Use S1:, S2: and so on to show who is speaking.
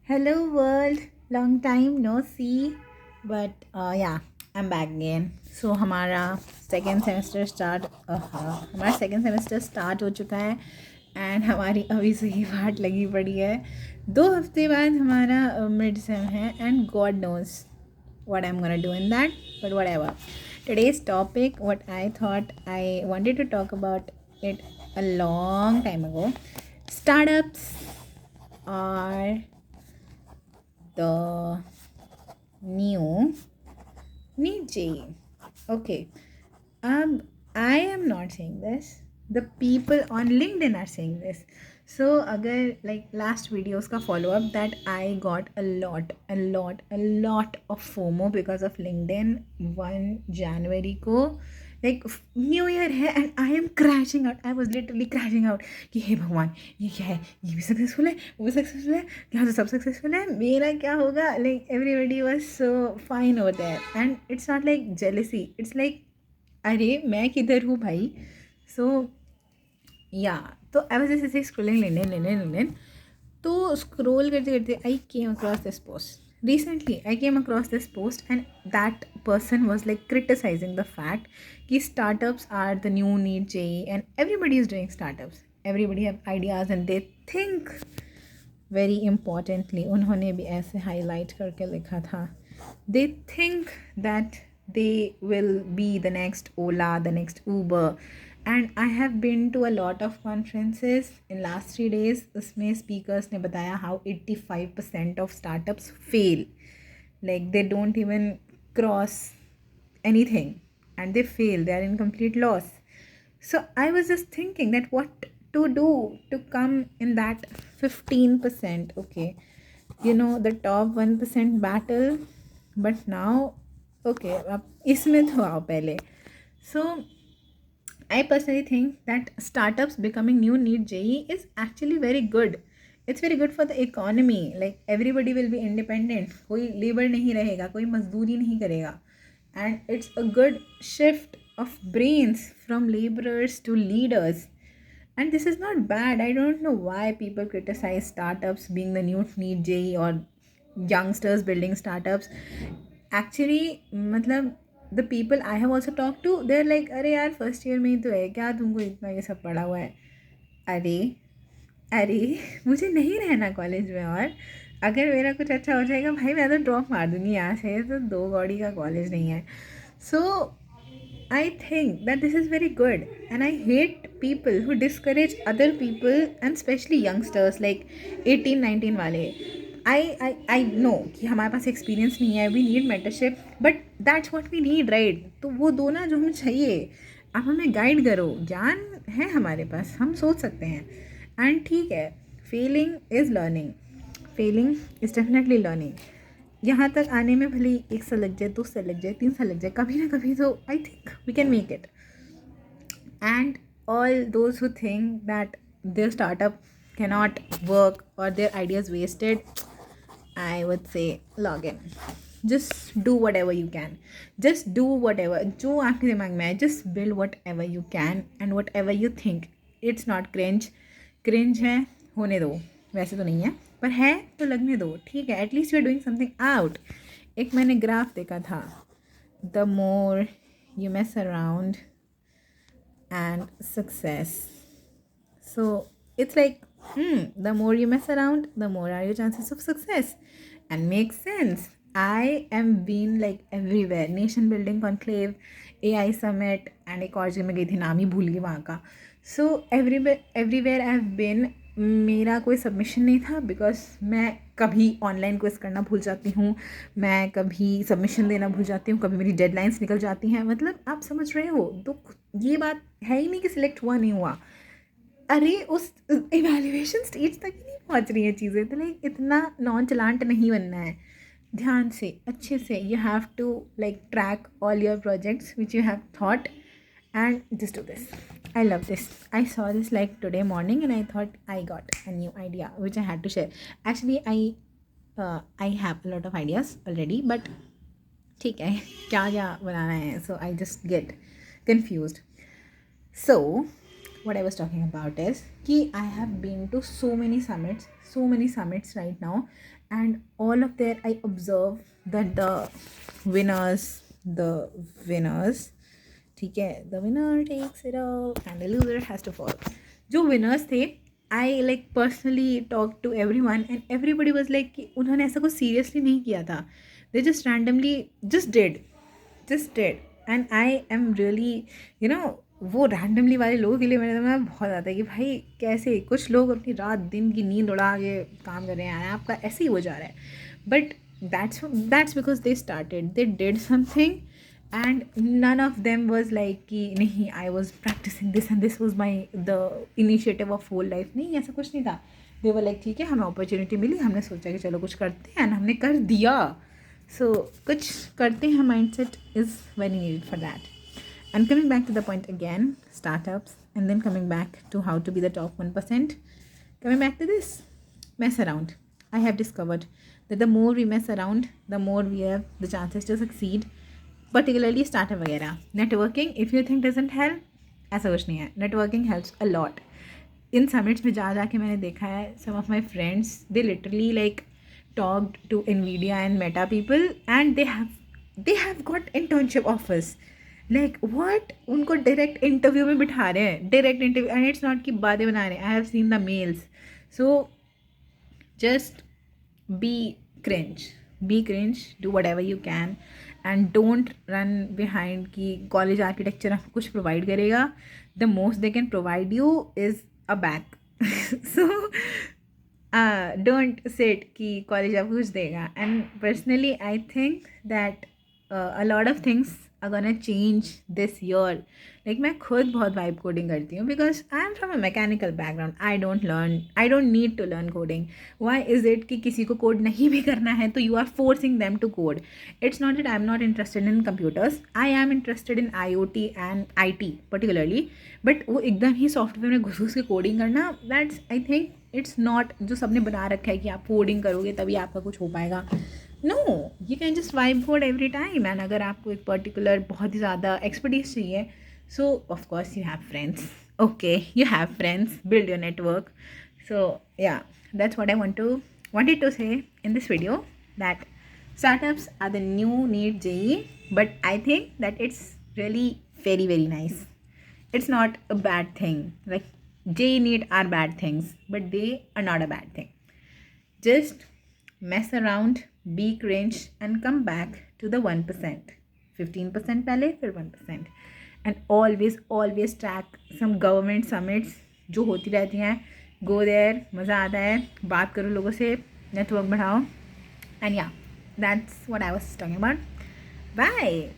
S1: Hello world, long time no see, but yeah, I'm back again. So हमारा second semester start हो चुका है and हमारी अभी से ही वाट लगी पड़ी है. 2 हफ्ते बाद हमारा मिड सेम है and God knows what I'm gonna do in that, but whatever. Today's topic, what I thought I wanted to talk about it a long time ago. Startups are the new niche. Okay. I am not saying this. The people on LinkedIn are saying this. So, agar like last videos ka follow up that I got a lot of FOMO because of LinkedIn 1 January ko. Like new year है and I am crashing out. I was literally crashing out कि हे भगवान ये क्या है, ये भी successful है, वो भी सक्सेसफुल है, यहाँ तो सब सक्सेसफुल है, मेरा क्या होगा. Like everybody was so fine over there and it's not like jealousy, it's like अरे मैं किधर हूँ भाई. सो या तो आई वॉज जस्ट ऐसे स्क्रोलिंग लेने तो स्क्रोल करते करते I came across this post. Recently, I came across this post and that person was like criticizing the fact that startups are the new need JE and everybody is doing startups. Everybody have ideas and they think very importantly. उन्होंने भी ऐसे highlight करके लिखा था. They think that they will be the next Ola, the next Uber. And I have been to a lot of conferences in last 3 days. उसमें speakers ने बताया how 85% of startups fail. Like they don't even cross anything and they fail. They are in complete loss. So I was just thinking that what to do to come in that 15%. Okay, you know, the top 1% battle. But now, okay, अब इसमें तो आओ पहले. So I personally think that startups becoming new need JE is actually very good. It's very good for the economy. Like everybody will be independent. कोई labor नहीं रहेगा, कोई मजदूरी नहीं करेगा. And it's a good shift of brains from laborers to leaders. And this is not bad. I don't know why people criticize startups being the new need JE or youngsters building startups. Actually, मतलब the people I have also talk to there like अरे यार first year में ही तो है, क्या तुमको इतना ये सब पढ़ा हुआ है. अरे अरे मुझे नहीं रहना कॉलेज में. और अगर मेरा कुछ अच्छा हो जाएगा भाई मैं तो ड्रॉप मार दूँगी यहाँ से. तो 2 गौड़ी का कॉलेज नहीं है. So I think that this is very good and I hate people who discourage other people and especially youngsters like 18-19 वाले. आई नो कि हमारे पास एक्सपीरियंस नहीं है, we need mentorship, but that's what we need right. तो वो दो ना जो हमें चाहिए. आप हमें गाइड करो, ज्ञान है हमारे पास, हम सोच सकते हैं. एंड ठीक है, failing is learning, failing is definitely learning. यहाँ तक आने में भले 1 साल लग जाए, 2 साल लग जाए, 3 साल लग जाए, कभी ना कभी तो I think we can make it. And all those who think that their startup cannot work or their ideas wasted, I would say log in. Just do whatever you can. Just do whatever. जो आपके दिमाग में है, just build whatever you can and whatever you think. It's not cringe. Cringe है, होने दो. वैसे तो नहीं है, पर है तो लगने दो. ठीक है, at least you're doing something out. एक मैंने ग्राफ देखा था. The more you mess around and success. So it's like, the more you mess around, the more are your chances of success. And makes sense. I am been like everywhere. Nation building conclave, AI summit, and एक और जगह में गई थी, नाम ही भूल गई वहाँ का. So everywhere I have been. मेरा कोई सबमिशन नहीं था बिकॉज मैं कभी ऑनलाइन क्विज करना भूल जाती हूँ, मैं कभी सबमिशन देना भूल जाती हूँ, कभी मेरी डेडलाइंस निकल जाती हैं. मतलब आप समझ रहे हो. तो ये बात है ही नहीं कि सिलेक्ट हुआ नहीं हुआ. अरे उस इवैल्यूएशन स्टेज तक ही नहीं पहुँच रही है चीज़ें. तो लाइक इतना नॉनचलांट नहीं बनना है. ध्यान से, अच्छे से, you have to like track all your projects which you have thought and just do this. I love this. I saw this like today morning and I thought I got a new idea which I had to share. Actually, I have a lot of ideas already, but ठीक है, क्या क्या बनाना है, so I just get confused. So what I was talking about is कि I have been to so many summits right now, and all of there I observe that the winners, ठीक है, the winner takes it all and the loser has to fall. जो winners थे, I like personally talked to everyone and everybody was like कि उन्होंने ऐसा कुछ seriously नहीं किया था, they just randomly just did and I am really, you know, वो रैंडमली वाले लोगों के लिए मैंने मैं बहुत आता है कि भाई कैसे कुछ लोग अपनी रात दिन की नींद उड़ा के काम कर रहे हैं, आपका ऐसे ही हो जा रहा है. But that's because they started, they did something and none of them was like कि नहीं I was practicing this and this was my the initiative of whole life. नहीं, ऐसा कुछ नहीं था. दे वर लाइक ठीक है, हमें अपॉर्चुनिटी मिली, हमने सोचा कि चलो कुछ करते हैं एंड हमने कर दिया. सो कुछ करते हैं, mind set is very needed for that. And coming back to the point again, startups, and then coming back to how to be the top 1%, coming back to this, mess around. I have discovered that the more we mess around, the more we have the chances to succeed, particularly startup वगैरह. Networking, if you think doesn't help, ऐसा कुछ नहीं है. Networking helps a lot. In summits में जा के मैंने देखा है, some of my friends, they literally like talked to NVIDIA and Meta people and they have got internship offers. Like what, उनको डायरेक्ट इंटरव्यू में बिठा रहे हैं, direct interview, and it's not कि बातें बना रहे हैं. I have seen the mails. So just be cringe, do what ever you can and don't run behind कि कॉलेज आर्किटेक्चर आपको कुछ प्रोवाइड करेगा. The most they can provide you is a back. So don't set कि college आपको कुछ देगा. And personally I think that a lot of things are gonna change this year. Like मैं खुद बहुत vibe coding करती हूँ because I am from a mechanical background. I don't need to learn coding. Why is it कि किसी को code नहीं भी करना है तो you are forcing them to code? It's not that I am not interested in computers. I am interested in IoT and IT particularly. But वो एकदम ही सॉफ्टवेयर में घुस के कोडिंग करना, that's I think it's not जो सबने बना रखा है कि आप कोडिंग करोगे तभी आपका कुछ हो पाएगा. No, you can just vibe code every time. And अगर आपको एक पर्टिकुलर बहुत ही ज़्यादा एक्सपर्टीज चाहिए, so of course you have friends. Okay, you have friends, build your network. So yeah, that's what I wanted to say in this video, that startups are the new NEET JEE, but I think that it's really very very nice. It's not a bad thing. Like JEE NEET are bad things, but they are not a bad thing. Just mess around, be cringe and come back to the 1%. 15% पहले, फिर 1%. And always track some government summits जो होती रहती हैं. Go there, मज़ा आता है, बात करो लोगों से, नेटवर्क बढ़ाओ. And yeah, that's what I was talking about. Bye.